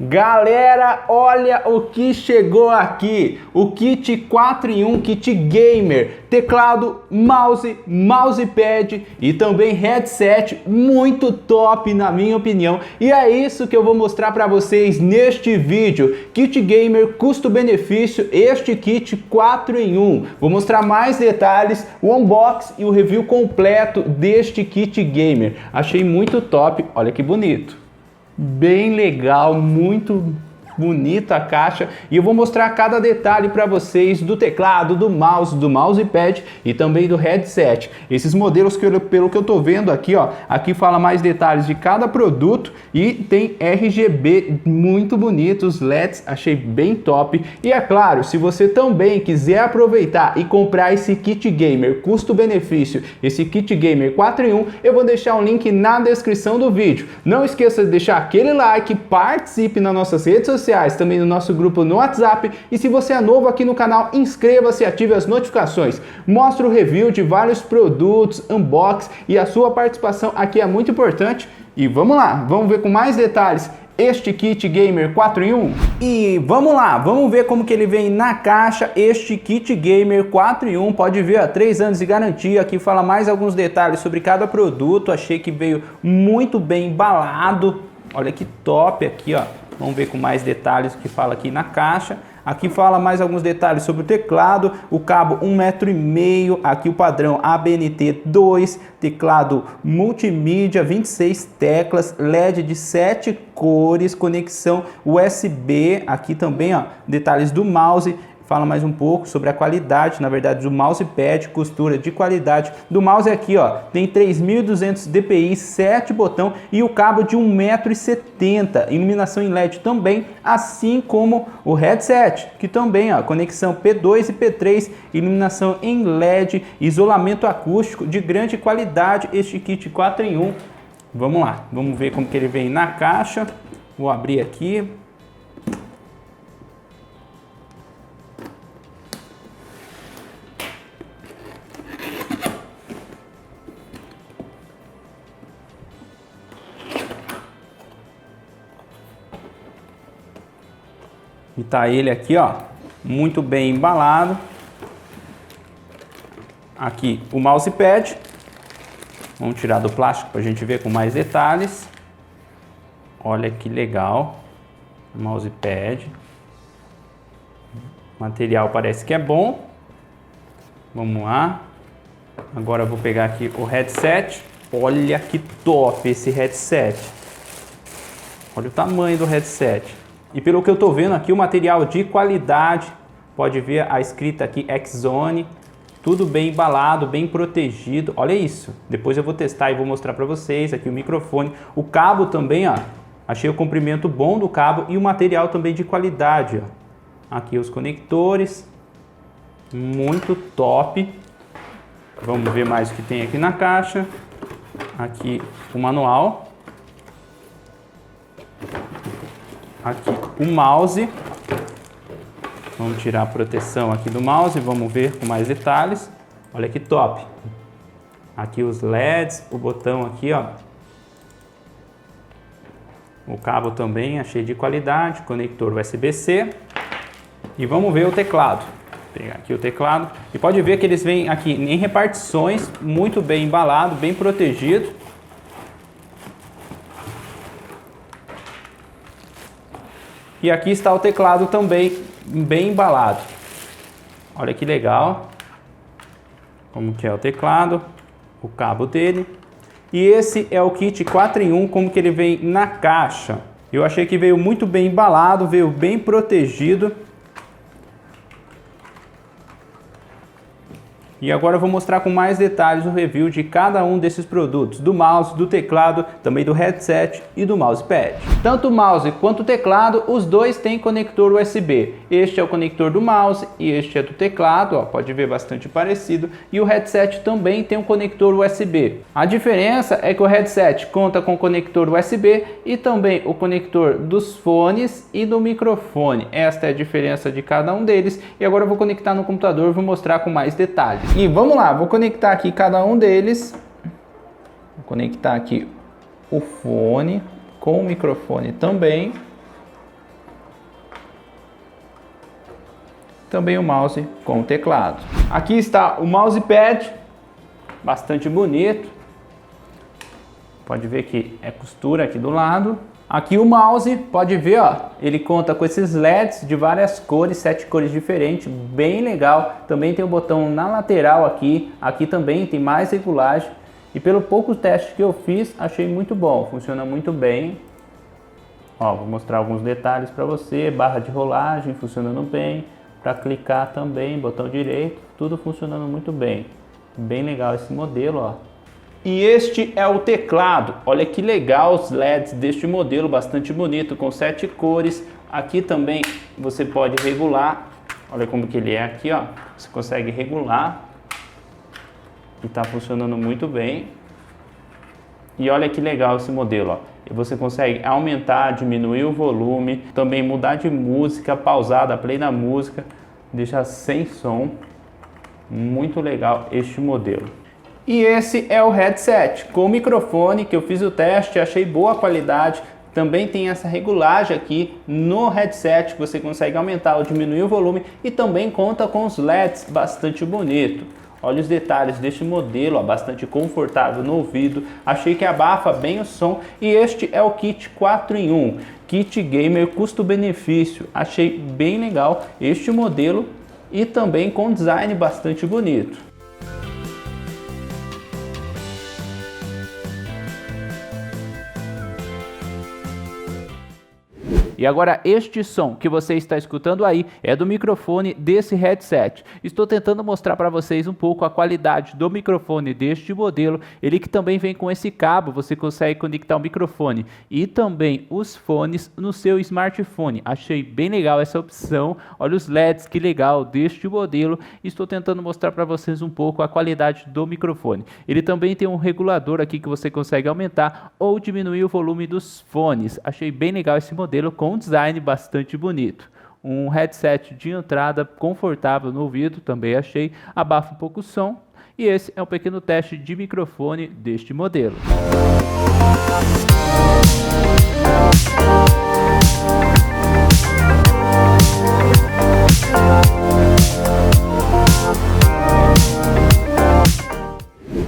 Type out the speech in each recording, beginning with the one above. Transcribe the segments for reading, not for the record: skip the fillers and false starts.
Galera, olha o que chegou aqui, o kit 4 em 1, kit gamer, teclado, mouse, mousepad e também headset, muito top na minha opinião. E é isso que eu vou mostrar para vocês neste vídeo, kit gamer, custo-benefício, este kit 4 em 1. Vou mostrar mais detalhes, o unboxing e o review completo deste kit gamer. Achei muito top, olha que bonito. Bem legal, muito bonita a caixa e eu vou mostrar cada detalhe para vocês do teclado, do mousepad e também do headset. Esses modelos, pelo que eu tô vendo aqui, ó, aqui fala mais detalhes de cada produto e tem RGB muito bonitos, LEDs, achei bem top. E é claro, se você também quiser aproveitar e comprar esse kit gamer custo-benefício, esse kit gamer 4 em 1, eu vou deixar um link na descrição do vídeo. Não esqueça de deixar aquele like, participe nas nossas redes sociais, também no nosso grupo no WhatsApp, e se você é novo aqui no canal, inscreva-se e ative as notificações. Mostra o review de vários produtos, unboxing, e a sua participação aqui é muito importante. E vamos lá, vamos ver com mais detalhes este kit gamer 4 em 1. E vamos lá, vamos ver como que ele vem na caixa, este kit gamer 4 em 1, pode ver, há 3 anos de garantia. Aqui fala mais alguns detalhes sobre cada produto, achei que veio muito bem embalado, olha que top aqui, ó. Vamos ver com mais detalhes o que fala aqui na caixa. Aqui fala mais alguns detalhes sobre o teclado, o cabo 1,5 m, aqui o padrão ABNT 2, teclado multimídia, 26 teclas, LED de 7 cores, conexão USB, aqui também, ó, detalhes do mouse. Fala mais um pouco sobre a qualidade, na verdade, do mousepad, costura de qualidade do mouse. Aqui, ó, tem 3200 dpi, 7 botão e o cabo de 1,70 m, iluminação em LED também, assim como o headset, que também, ó, conexão P2 e P3, iluminação em LED, isolamento acústico de grande qualidade, este kit 4 em 1. Vamos lá, vamos ver como que ele vem na caixa. Vou abrir aqui. E tá ele aqui, ó, muito bem embalado. Aqui o mousepad. Vamos tirar do plástico para a gente ver com mais detalhes. Olha que legal. O mousepad. O material parece que é bom. Vamos lá. Agora eu vou pegar aqui o headset. Olha que top esse headset. Olha o tamanho do headset. E pelo que eu tô vendo aqui, o material de qualidade, pode ver a escrita aqui, X-Zone, tudo bem embalado, bem protegido, olha isso. Depois eu vou testar e vou mostrar para vocês aqui o microfone, o cabo também, ó, achei o comprimento bom do cabo e o material também de qualidade, ó. Aqui os conectores, muito top. Vamos ver mais o que tem aqui na caixa. Aqui o manual. Aqui o mouse, vamos tirar a proteção aqui do mouse, vamos ver com mais detalhes. Olha que top. Aqui os LEDs, o botão aqui, ó. O cabo também achei de qualidade, conector USB-C. E vamos ver o teclado. Vou pegar aqui o teclado. E pode ver que eles vêm aqui em repartições, muito bem embalado, bem protegido. E aqui está o teclado também, bem embalado. Olha que legal. Como que é o teclado, o cabo dele. E esse é o kit 4 em 1, como que ele vem na caixa. Eu achei que veio muito bem embalado, veio bem protegido. E agora eu vou mostrar com mais detalhes o review de cada um desses produtos, do mouse, do teclado, também do headset e do mousepad. Tanto o mouse quanto o teclado, os dois têm conector USB. Este é o conector do mouse e este é do teclado, ó, pode ver bastante parecido. E o headset também tem um conector USB. A diferença é que o headset conta com conector USB e também o conector dos fones e do microfone. Esta é a diferença de cada um deles. E agora eu vou conectar no computador e vou mostrar com mais detalhes. E vamos lá, vou conectar aqui cada um deles. Vou conectar aqui o fone com o microfone também. também o mouse com o teclado. Aqui está o mousepad, bastante bonito. Pode ver que é costura aqui do lado. Aqui o mouse, pode ver, ó, ele conta com esses LEDs de várias cores, 7 cores diferentes, bem legal. Também tem o botão na lateral aqui, aqui também tem mais regulagem. E pelo pouco teste que eu fiz, achei muito bom, funciona muito bem. Ó, vou mostrar alguns detalhes para você, barra de rolagem funcionando bem, para clicar também, botão direito, tudo funcionando muito bem. Bem legal esse modelo, ó. E este é o teclado, olha que legal os LEDs deste modelo, bastante bonito, com 7 cores. Aqui também você pode regular, olha como que ele é aqui, ó. Você consegue regular e está funcionando muito bem. E olha que legal esse modelo, ó. Você consegue aumentar, diminuir o volume, também mudar de música, pausar, dar play na música, deixar sem som. Muito legal este modelo. E esse é o headset com microfone que eu fiz o teste, achei boa qualidade. Também tem essa regulagem aqui no headset, que você consegue aumentar ou diminuir o volume, e também conta com os LEDs, bastante bonito. Olha os detalhes deste modelo, ó, bastante confortável no ouvido, achei que abafa bem o som. E este é o kit 4 em 1, kit gamer custo-benefício, achei bem legal este modelo e também com design bastante bonito. E agora este som que você está escutando aí é do microfone desse headset. Estou tentando mostrar para vocês um pouco a qualidade do microfone deste modelo. Ele que também vem com esse cabo, você consegue conectar o microfone e também os fones no seu smartphone. Achei bem legal essa opção. Olha os LEDs, que legal deste modelo. Estou tentando mostrar para vocês um pouco a qualidade do microfone. Ele também tem um regulador aqui que você consegue aumentar ou diminuir o volume dos fones. Achei bem legal esse modelo com um design bastante bonito. Um headset de entrada confortável no ouvido, também achei, abafa um pouco o som. E esse é um pequeno teste de microfone deste modelo.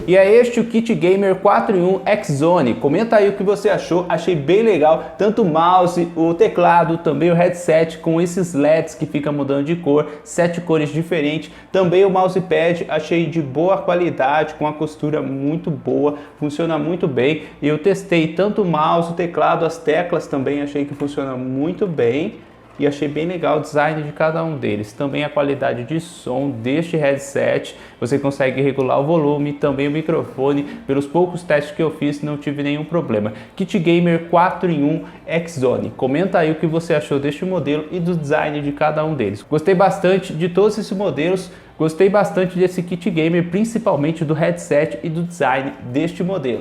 E é este o Kit Gamer 4 em 1 X-Zone. Comenta aí o que você achou, achei bem legal, tanto o mouse, o teclado, também o headset com esses LEDs que fica mudando de cor, 7 cores diferentes. Também o mousepad, achei de boa qualidade, com a costura muito boa, funciona muito bem. E eu testei tanto o mouse, o teclado, as teclas também, achei que funciona muito bem. E achei bem legal o design de cada um deles. Também a qualidade de som deste headset. Você consegue regular o volume, também o microfone. Pelos poucos testes que eu fiz, não tive nenhum problema. Kit Gamer 4 em 1 X-Zone. Comenta aí o que você achou deste modelo e do design de cada um deles. Gostei bastante de todos esses modelos. Gostei bastante desse Kit Gamer, principalmente do headset e do design deste modelo.